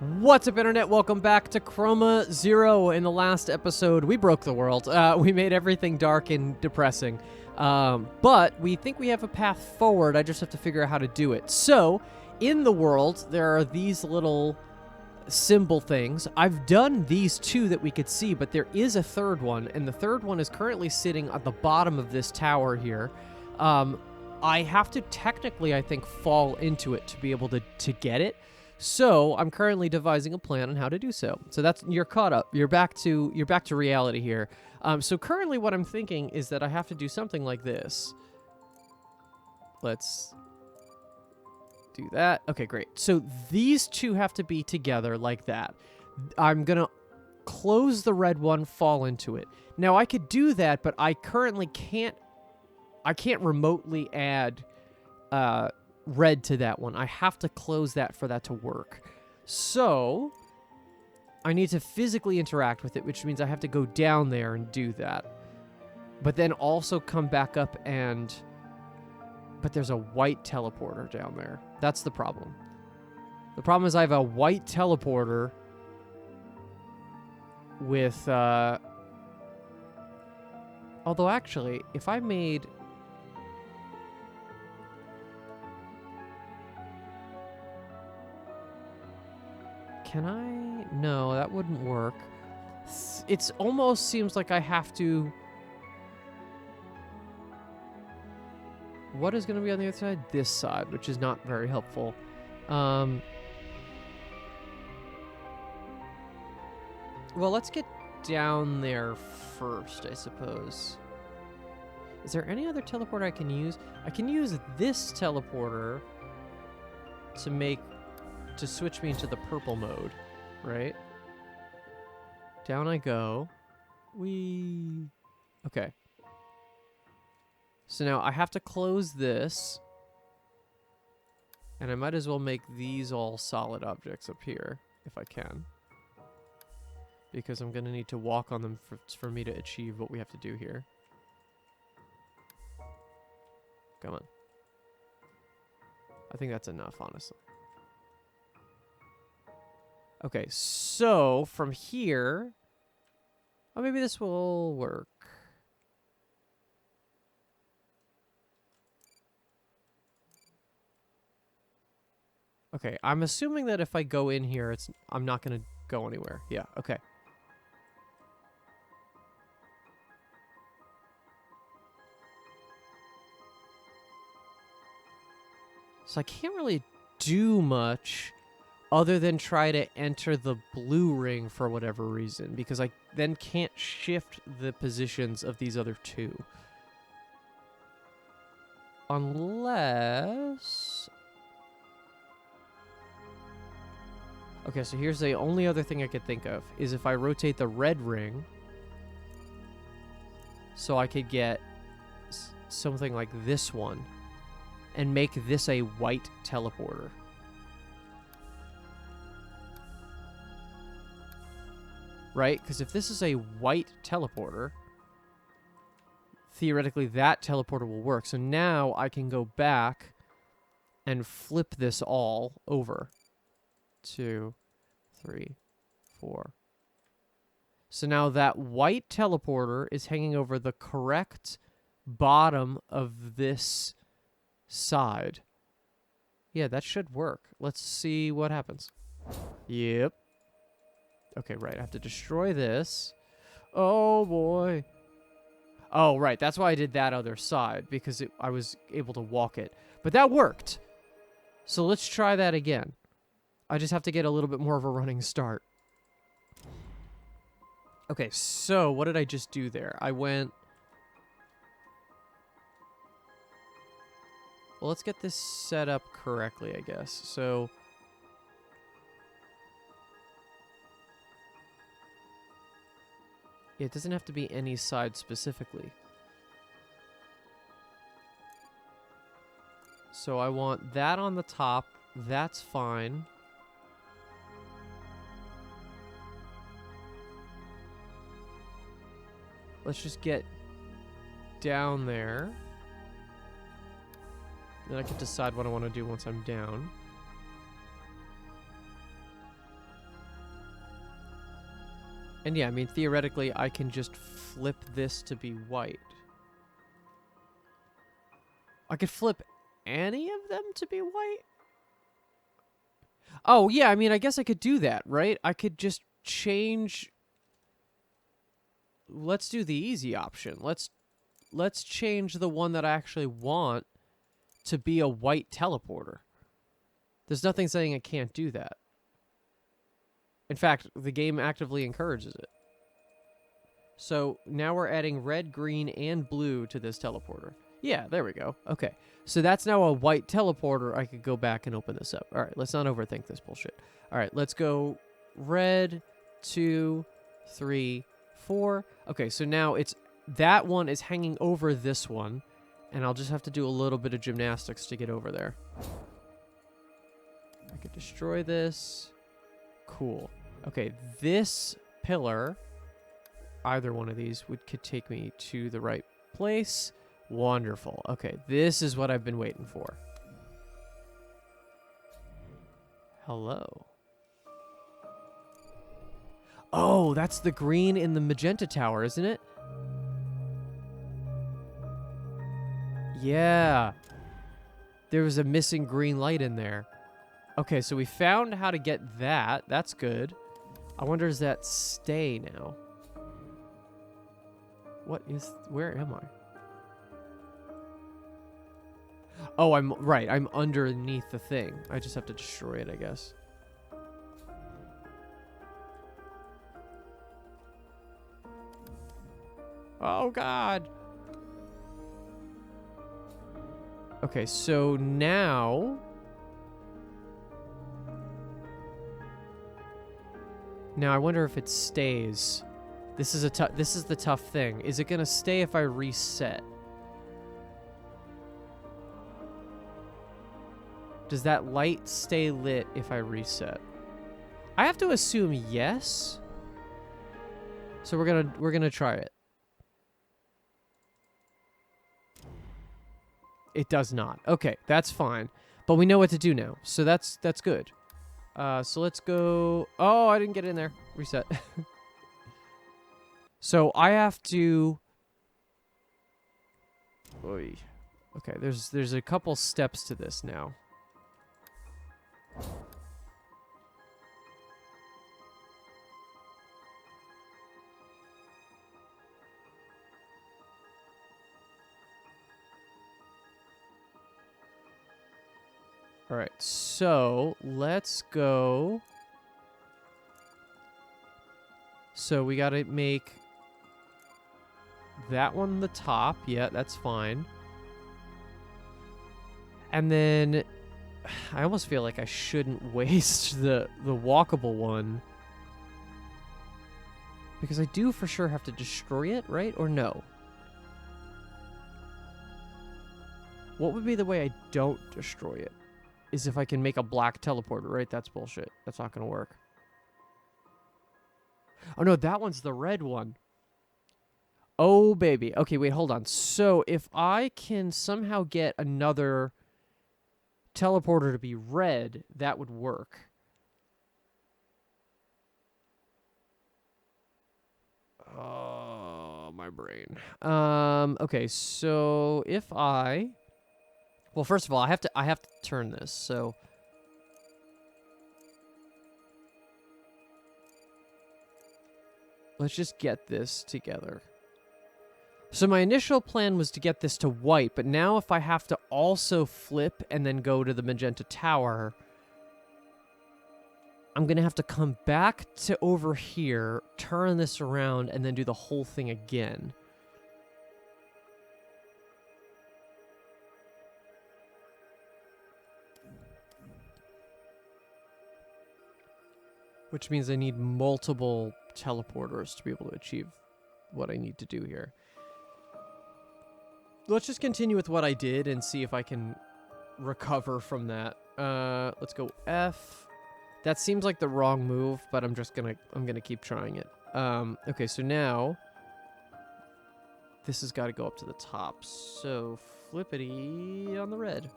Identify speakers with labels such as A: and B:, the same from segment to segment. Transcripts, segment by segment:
A: What's up, Internet? Welcome back to Chroma Zero. In the last episode, we broke the world. We made everything dark and depressing. But we think we have a path forward. I just have to figure out how to do it. So, in the world, there are these little symbol things. I've done these two that we could see, but there is a third one, and the third one is currently sitting at the bottom of this tower here. I have to technically, I think, fall into it to be able to get it. So I'm currently devising a plan on how to do so. So you're caught up. You're back to reality here. So currently, what I'm thinking is that I have to do something like this. Let's do that. Okay, great. So these two have to be together like that. I'm gonna close the red one, fall into it. Now I could do that, but I currently can't. I can't remotely add red to that one. I have to close that for that to work. So I need to physically interact with it, which means I have to go down there and do that. But then also come back up and... But there's a white teleporter down there. That's the problem. The problem is I have a white teleporter with... Although actually, if I made... Can I? No, that wouldn't work. It almost seems like I have to... What is going to be on the other side? This side, which is not very helpful. Well, let's get down there first, I suppose. Is there any other teleporter I can use? I can use this teleporter to switch me into the purple mode, right? Down I go. Whee! Okay. So now I have to close this. And I might as well make these all solid objects up here, if I can. Because I'm going to need to walk on them for me to achieve what we have to do here. Come on. I think that's enough, honestly. Okay, so from here... Oh, maybe this will work. Okay, I'm assuming that if I go in here, I'm not going to go anywhere. Yeah, okay. So I can't really do much other than try to enter the blue ring for whatever reason, because I then can't shift the positions of these other two. Unless... Okay, so here's the only other thing I could think of, is if I rotate the red ring, so I could get something like this one, and make this a white teleporter. Right? Because if this is a white teleporter, theoretically that teleporter will work. So now I can go back and flip this all over. 2, 3, 4. So now that white teleporter is hanging over the correct bottom of this side. Yeah, that should work. Let's see what happens. Yep. Okay, right. I have to destroy this. Oh, boy. Oh, right. That's why I did that other side, because I was able to walk it. But that worked. So let's try that again. I just have to get a little bit more of a running start. Okay, so what did I just do there? I went... Well, let's get this set up correctly, I guess. So... It doesn't have to be any side specifically. So I want that on the top. That's fine. Let's just get down there. Then I can decide what I want to do once I'm down. And yeah, I mean, theoretically, I can just flip this to be white. I could flip any of them to be white? Oh, yeah, I mean, I guess I could do that, right? I could just change... Let's do the easy option. Let's change the one that I actually want to be a white teleporter. There's nothing saying I can't do that. In fact, the game actively encourages it. So now we're adding red, green, and blue to this teleporter. Yeah, there we go. Okay. So that's now a white teleporter. I could go back and open this up. All right, let's not overthink this bullshit. All right, let's go red, 2, 3, 4. Okay, so now it's that one is hanging over this one, and I'll just have to do a little bit of gymnastics to get over there. I could destroy this. Cool. Okay, this pillar, either one of these could take me to the right place. Wonderful. Okay, this is what I've been waiting for. Hello. Oh, that's the green in the magenta tower, isn't it? Yeah. There was a missing green light in there. Okay, so we found how to get that. That's good. I wonder, does that stay now? Where am I? Oh, I'm underneath the thing. I just have to destroy it, I guess. Oh, God. Okay, so now... Now, I wonder if it stays. This is the tough thing. Is it gonna stay if I reset? Does that light stay lit if I reset? I have to assume yes. So we're gonna try it. It does not. Okay, that's fine. But we know what to do now. So that's good. So let's go... Oh, I didn't get in there. Reset. So I have to... Oy. Okay, there's a couple steps to this now. All right, so let's go. So we got to make that one the top. Yeah, that's fine. And then I almost feel like I shouldn't waste the walkable one, because I do for sure have to destroy it, right? Or no? What would be the way I don't destroy it? Is if I can make a black teleporter, right? That's bullshit. That's not gonna work. Oh no, that one's the red one. Oh baby. Okay, wait, hold on. So if I can somehow get another teleporter to be red, that would work. Oh, my brain. Okay, so if I... Well, first of all, I have to turn this, so... Let's just get this together. So my initial plan was to get this to white, but now if I have to also flip and then go to the magenta tower, I'm going to have to come back to over here, turn this around, and then do the whole thing again. Which means I need multiple teleporters to be able to achieve what I need to do here. Let's just continue with what I did and see if I can recover from that. Let's go F. That seems like the wrong move, but I'm gonna keep trying it. Okay, so now this has got to go up to the top. So flippity on the red.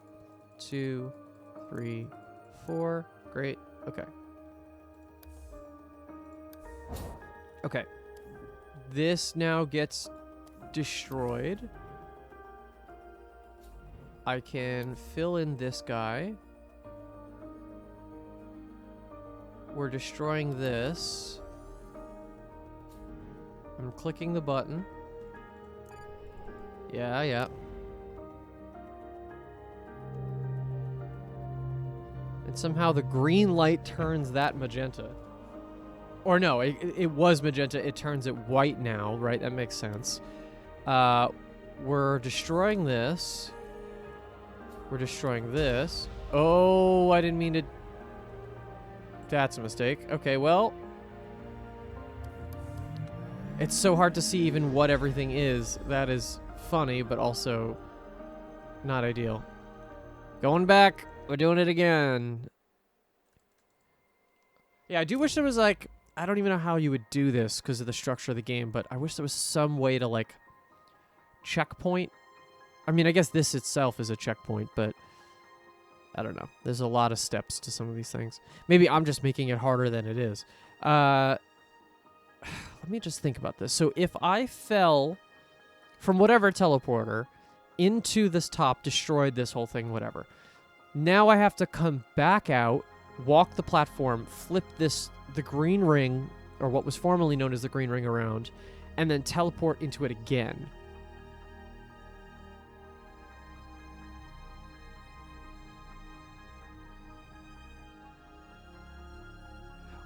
A: 2, 3, 4. Great. Okay. Okay. This now gets destroyed. I can fill in this guy. We're destroying this. I'm clicking the button. Yeah, yeah. And somehow the green light turns that magenta. Or no, it was magenta. It turns it white now, right? That makes sense. We're destroying this. We're destroying this. Oh, I didn't mean to... That's a mistake. Okay, well... It's so hard to see even what everything is. That is funny, but also not ideal. Going back. We're doing it again. Yeah, I do wish there was, like... I don't even know how you would do this because of the structure of the game, but I wish there was some way to, like, checkpoint. I mean, I guess this itself is a checkpoint, but I don't know. There's a lot of steps to some of these things. Maybe I'm just making it harder than it is. Let me just think about this. So if I fell from whatever teleporter into this top, destroyed this whole thing, whatever. Now I have to come back out, walk the platform, flip the green ring, or what was formerly known as the green ring around, and then teleport into it again.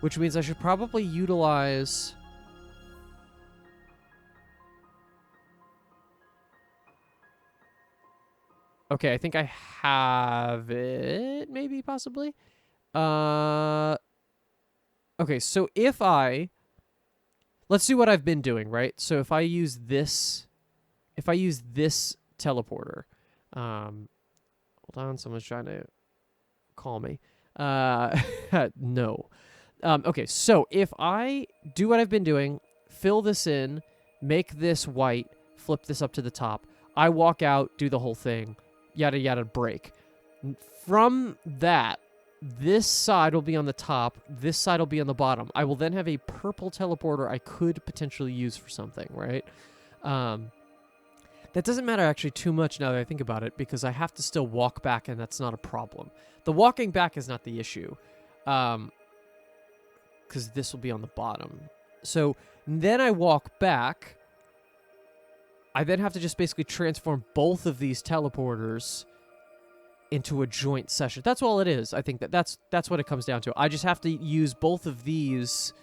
A: Which means I should probably utilize... Okay, I think I have it, maybe, possibly. Okay, so if I... Let's do what I've been doing, right? So if I use this... If I use this teleporter... hold on, someone's trying to call me. No. Okay, so if I do what I've been doing, fill this in, make this white, flip this up to the top, I walk out, do the whole thing, yada yada, break. From that, this side will be on the top, this side will be on the bottom. I will then have a purple teleporter I could potentially use for something, right? That doesn't matter actually too much now that I think about it, because I have to still walk back, and that's not a problem. The walking back is not the issue. Because this will be on the bottom. So then I walk back. I then have to just basically transform both of these teleporters into a joint session. That's all it is. I think that's what it comes down to. I just have to use both of these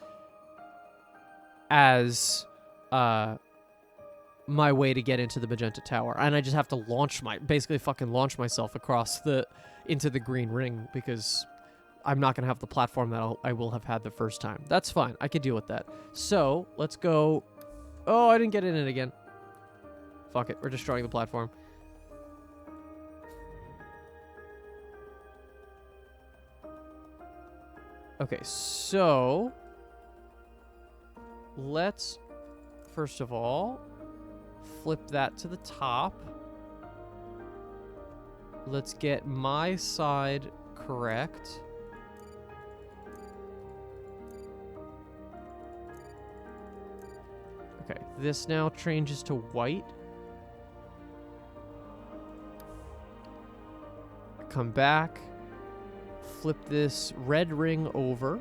A: as my way to get into the magenta tower, and I just have to basically fucking launch myself across into the green ring, because I'm not going to have the platform that I will have had the first time. That's fine. I could deal with that. So, let's go... Oh, I didn't get in it again. Fuck it. We're destroying the platform. Okay, so... Let's, first of all, flip that to the top. Let's get my side correct. Okay, this now changes to white. Come back. Flip this red ring over.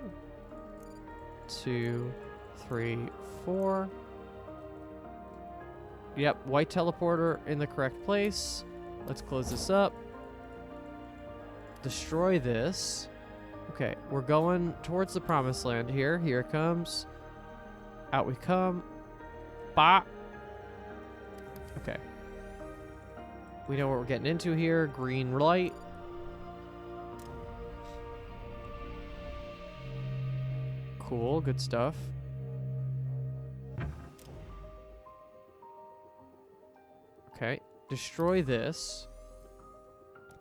A: 2, 3, 4. Yep, white teleporter in the correct place. Let's close this up. Destroy this. Okay, we're going towards the promised land here. Here it comes. Out we come. Bah. Okay. We know what we're getting into here. Green light. Cool, good stuff. Okay, destroy this.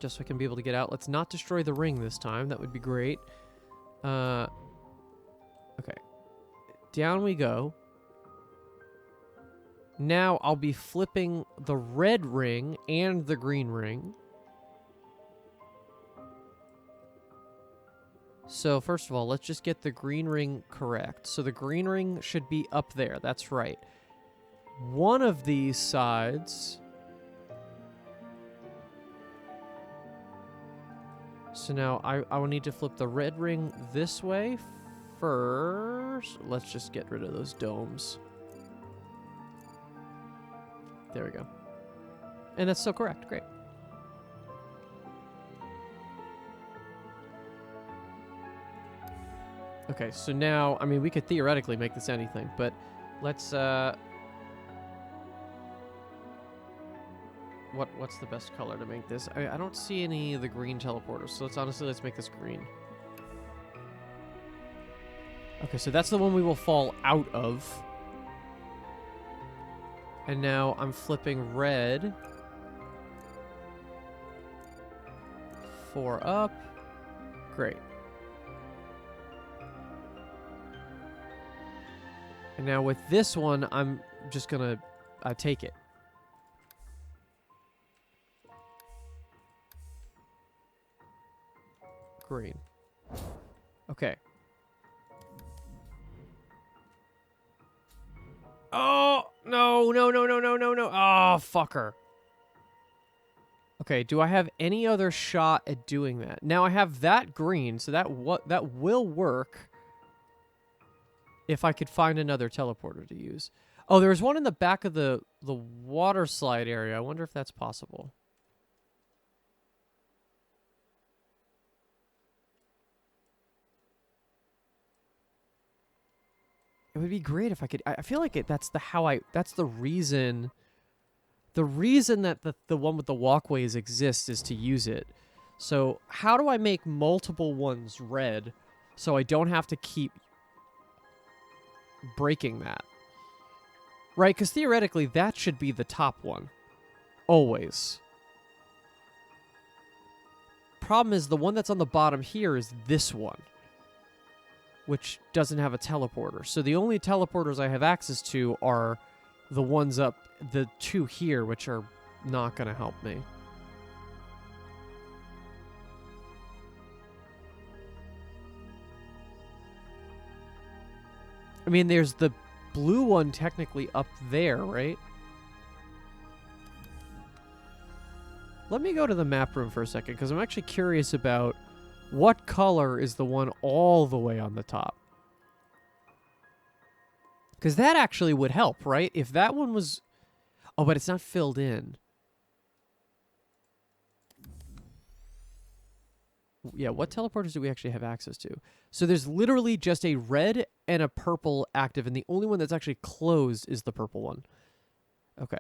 A: Just so I can be able to get out. Let's not destroy the ring this time. That would be great. Okay. Down we go. Now I'll be flipping the red ring and the green ring. So first of all, let's just get the green ring correct. So the green ring should be up there. That's right. One of these sides. So now I will need to flip the red ring this way first. Let's just get rid of those domes. There we go. And that's still correct. Great. Okay, so now, I mean, we could theoretically make this anything, but let's, what's the best color to make this? I don't see any of the green teleporters, so let's make this green. Okay, so that's the one we will fall out of. And now I'm flipping red. 4 up. Great. And now with this one, I'm just gonna take it. Green. Okay. Oh, no, no, no, no, no, no, no. Oh, fucker. Okay, do I have any other shot at doing that? Now I have that green, so that will work if I could find another teleporter to use. Oh, there's one in the back of the water slide area. I wonder if that's possible. It would be great if I could. I feel like that's the reason. The reason that the one with the walkways exists is to use it. So how do I make multiple ones red so I don't have to keep breaking that? Right, because theoretically that should be the top one. Always. Problem is the one that's on the bottom here is this one, which doesn't have a teleporter. So the only teleporters I have access to are the ones up, the two here, which are not going to help me. I mean, there's the blue one technically up there, right? Let me go to the map room for a second, because I'm actually curious about what color is the one all the way on the top. Because that actually would help, right? If that one was... Oh, but it's not filled in. Yeah, what teleporters do we actually have access to? So there's literally just a red and a purple active, and the only one that's actually closed is the purple one. Okay.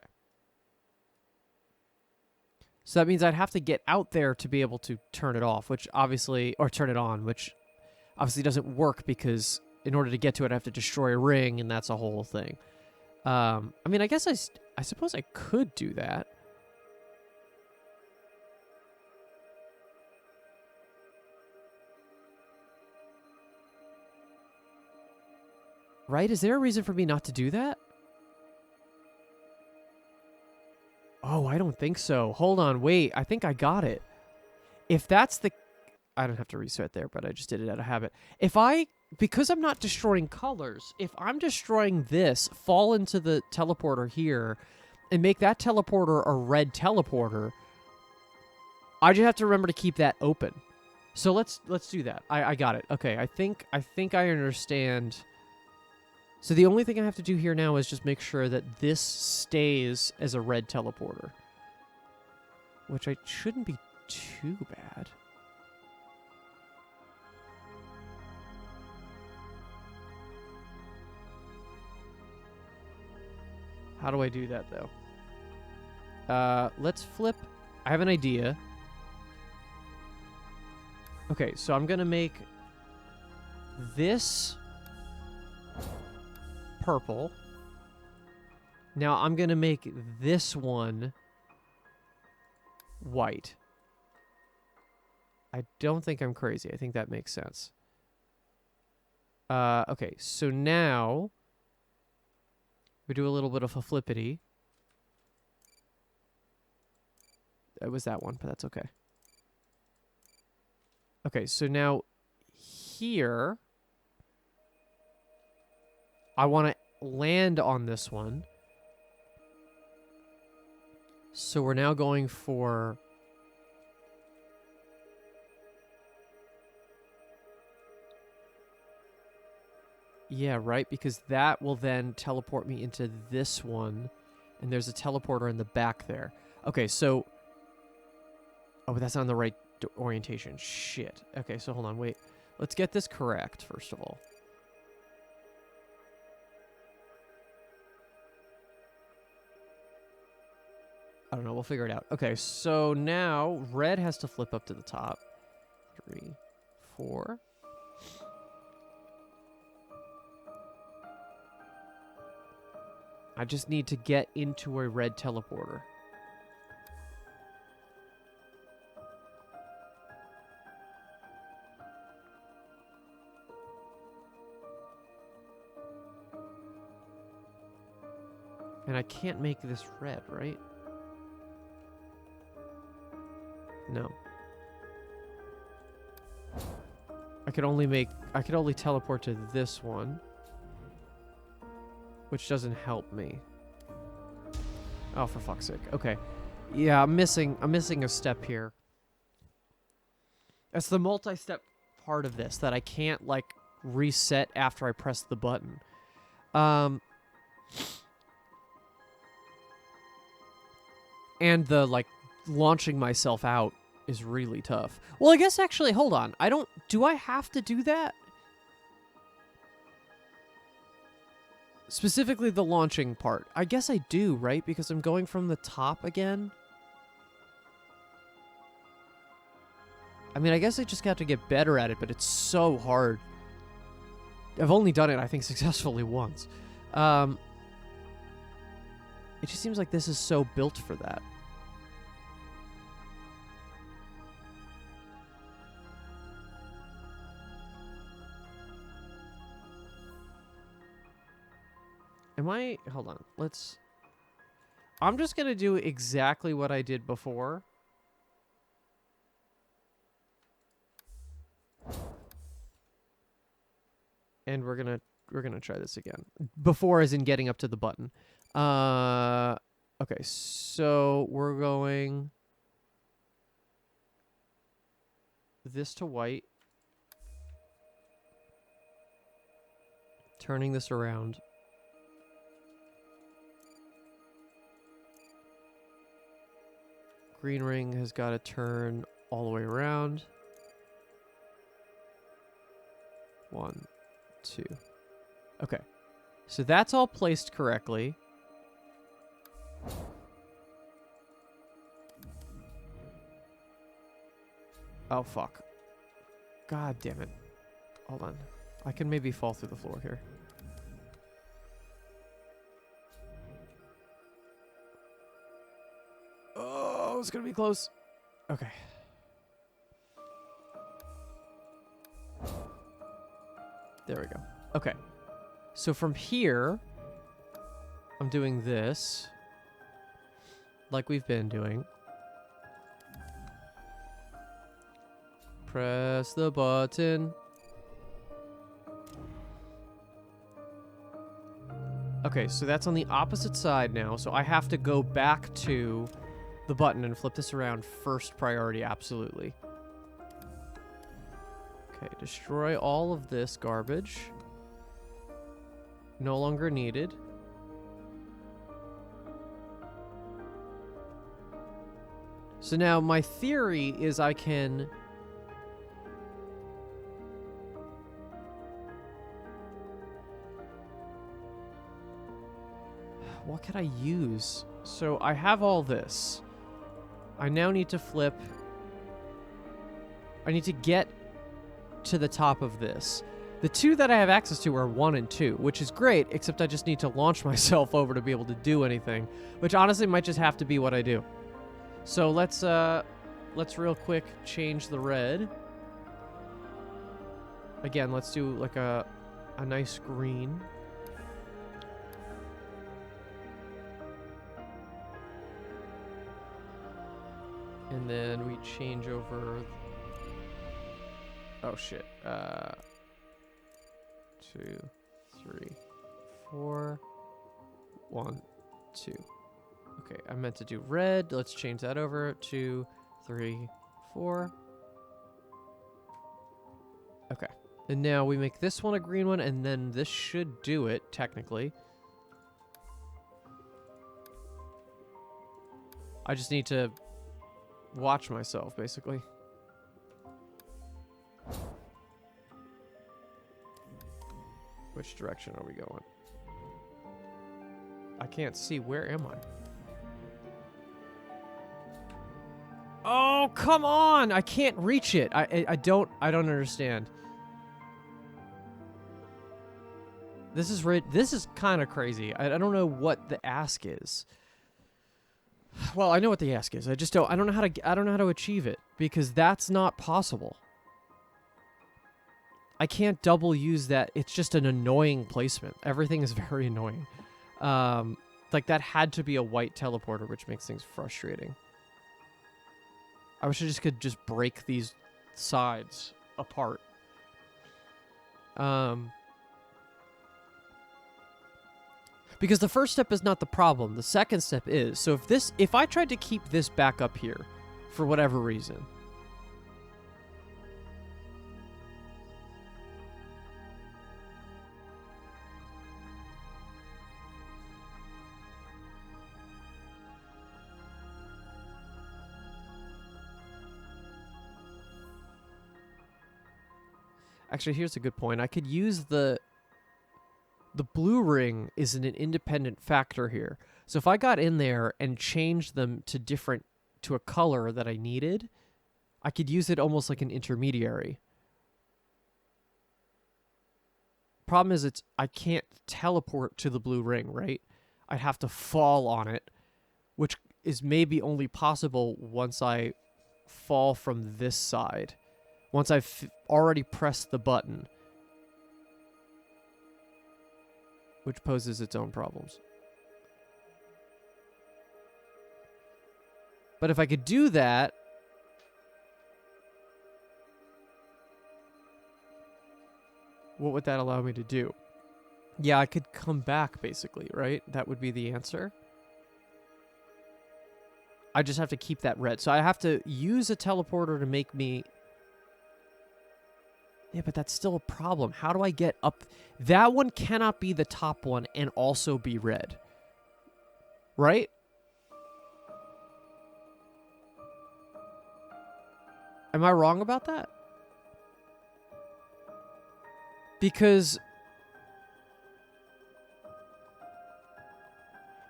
A: So that means I'd have to get out there to be able to turn it off, which obviously... Or turn it on, which obviously doesn't work because in order to get to it, I have to destroy a ring, and that's a whole thing. I mean, I guess I suppose I could do that. Right? Is there a reason for me not to do that? Oh, I don't think so. Hold on, wait. I think I got it. If that's the... I don't have to reset there, but I just did it out of habit. Because I'm not destroying colors, if I'm destroying this, fall into the teleporter here, and make that teleporter a red teleporter, I just have to remember to keep that open. So let's do that. I got it. Okay, I think I understand... So the only thing I have to do here now is just make sure that this stays as a red teleporter. Which shouldn't be too bad. How do I do that, though? Let's flip. I have an idea. Okay, so I'm going to make this... purple. Now I'm going to make this one white. I don't think I'm crazy. I think that makes sense. Okay, so now we do a little bit of a flippity. It was that one, but that's okay. Okay, so now here, I want to land on this one. So we're now going for... Yeah, right, because that will then teleport me into this one, and there's a teleporter in the back there. Okay, so... Oh, but that's not in the right orientation. Shit. Okay, so hold on, wait. Let's get this correct, first of all. I don't know, we'll figure it out. Okay, so now red has to flip up to the top. 3, 4... I just need to get into a red teleporter. And I can't make this red, right? No. I could only teleport to this one. Which doesn't help me. Oh, for fuck's sake. Okay. Yeah, I'm missing a step here. That's the multi-step part of this that I can't, like, reset after I press the button. And the, like, launching myself out is really tough. Well, I guess actually, hold on. Do I have to do that? Specifically the launching part. I guess I do, right? Because I'm going from the top again. I mean, I guess I just have to get better at it, but it's so hard. I've only done it, I think, successfully once. It just seems like this is so built for that. Hold on, I'm just gonna do exactly what I did before. And we're gonna try this again. Before as in getting up to the button. Okay, so we're going this to white. Turning this around. Green ring has got to turn all the way around. 1, 2. Okay. So that's all placed correctly. Oh, fuck. God damn it. Hold on. I can maybe fall through the floor here. Oh, it's gonna be close. Okay. There we go. Okay. So from here, I'm doing this. Like we've been doing. Press the button. Okay, so that's on the opposite side now, so I have to go back to the button and flip this around first priority, absolutely. Okay, destroy all of this garbage. No longer needed. So now my theory is I can... What can I use? So I have all this. I now need to flip. I need to get to the top of this. The two that I have access to are 1 and 2, which is great, except I just need to launch myself over to be able to do anything, which honestly might just have to be what I do. So let's real quick change the red. Again, let's do like a nice green. And then we change over... Oh, shit. 2, 3, 4, 1, 2. Okay, I meant to do red. Let's change that over. 2, 3, 4. Okay. And now we make this one a green one, and then this should do it, technically. I just need to watch myself, basically. Which direction are we going? I can't see. Where am I? Oh, come on! I can't reach it. I don't understand. This is kind of crazy. I don't know what the ask is. Well, I know what the ask is. I don't know how to achieve it because that's not possible. I can't double use that. It's just an annoying placement. Everything is very annoying. Like that had to be a white teleporter, which makes things frustrating. I wish I could just break these sides apart. Because the first step is not the problem. The second step is. So if I tried to keep this back up here for whatever reason. Actually, here's a good point. I could use the blue ring is an independent factor here. So if I got in there and changed them to a color that I needed, I could use it almost like an intermediary. Problem is I can't teleport to the blue ring, right? I'd have to fall on it, which is maybe only possible once I fall from this side. Once I've already pressed the button. Which poses its own problems. But if I could do that... what would that allow me to do? Yeah, I could come back, basically, right? That would be the answer. I just have to keep that red. So I have to use a teleporter to make me... Yeah, but that's still a problem. How do I get up? That one cannot be the top one and also be red. Right? Am I wrong about that? Because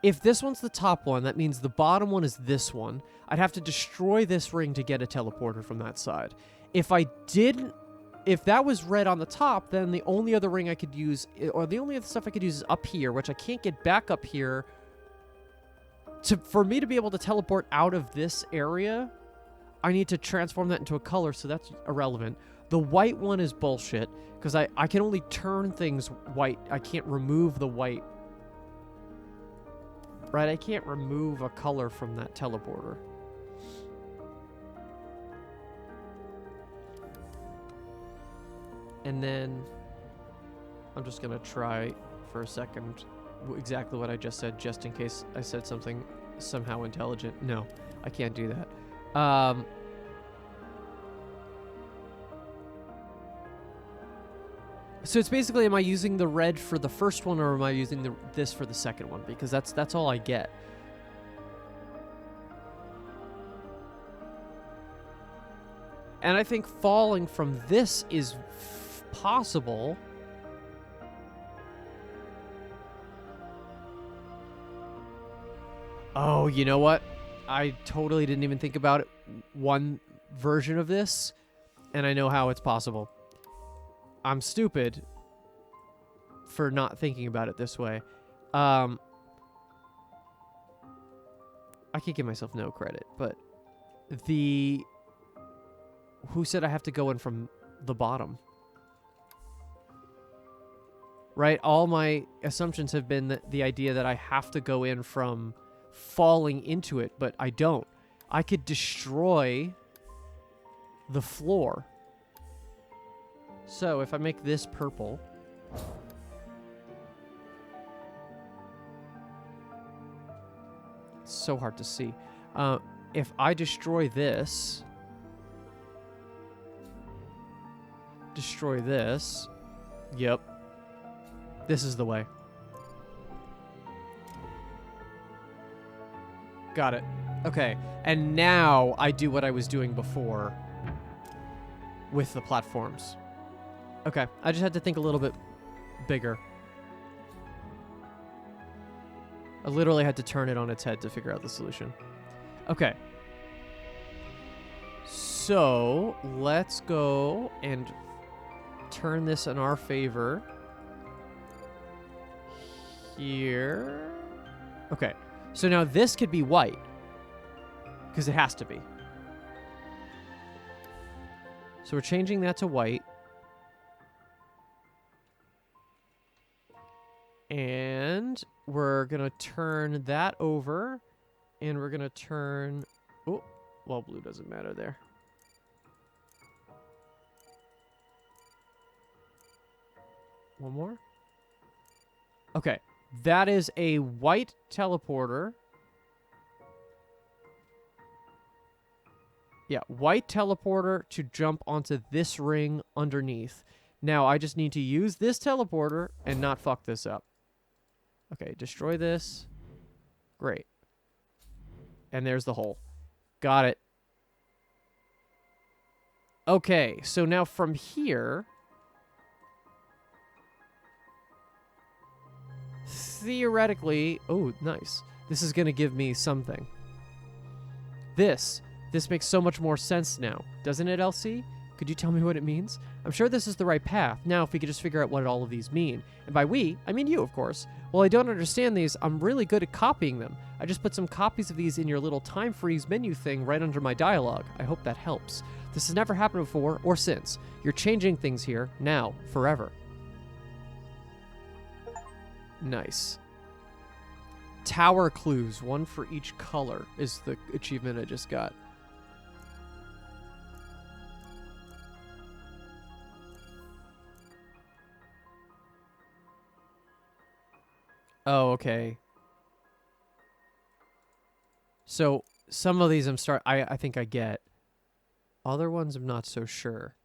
A: if this one's the top one, that means the bottom one is this one. I'd have to destroy this ring to get a teleporter from that side. If that was red on the top, then the only other ring I could use, or the only other stuff I could use is up here, which I can't get back up here. For me to be able to teleport out of this area, I need to transform that into a color, so that's irrelevant. The white one is bullshit, because I can only turn things white. I can't remove the white. Right, I can't remove a color from that teleporter. And then I'm just going to try for a second exactly what I just said, just in case I said something somehow intelligent. No, I can't do that. So it's basically, am I using the red for the first one, or am I using this for the second one? Because that's all I get. And I think falling from this is possible. Oh, you know what? I totally didn't even think about it. One version of this, and I know how it's possible. I'm stupid for not thinking about it this way. I can't give myself no credit, but who said I have to go in from the bottom? Right? All my assumptions have been the idea that I have to go in from falling into it, but I don't. I could destroy the floor. So if I make this purple... It's so hard to see. If I destroy this... Destroy this... Yep. This is the way. Got it. Okay. And now I do what I was doing before with the platforms. Okay. I just had to think a little bit bigger. I literally had to turn it on its head to figure out the solution. Okay. So, let's go and turn this in our favor. Here. Okay. So now this could be white. Because it has to be. So we're changing that to white. And we're going to turn that over. And we're going to turn... Oh, well, blue doesn't matter there. One more. Okay. That is a white teleporter. Yeah, white teleporter to jump onto this ring underneath. Now, I just need to use this teleporter and not fuck this up. Okay, destroy this. Great. And there's the hole. Got it. Okay, so now from here... Theoretically... Oh, nice. This is going to give me something. This makes so much more sense now. Doesn't it, LC? Could you tell me what it means? I'm sure this is the right path. Now, if we could just figure out what all of these mean. And by we, I mean you, of course. While I don't understand these, I'm really good at copying them. I just put some copies of these in your little time freeze menu thing right under my dialogue. I hope that helps. This has never happened before or since. You're changing things here, now, forever. Nice. Tower clues, one for each color, is the achievement I just got. Oh, okay. So, some of these I think I get. Other ones I'm not so sure.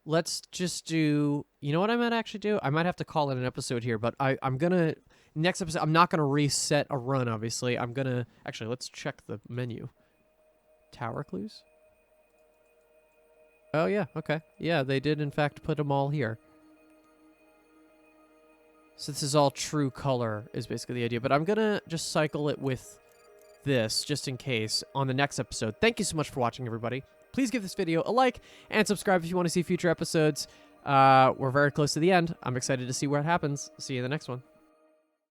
A: Let's just do... You know what I might actually do? I might have to call it an episode here, but I'm gonna... Next episode, I'm not gonna reset a run, obviously. I'm gonna... Actually, let's check the menu. Tower clues? Oh, yeah, okay. Yeah, they did, in fact, put them all here. So this is all true color, is basically the idea. But I'm gonna just cycle it with this, just in case, on the next episode. Thank you so much for watching, everybody. Please give this video a like and subscribe if you want to see future episodes. We're very close to the end. I'm excited to see what happens. See you in the next one.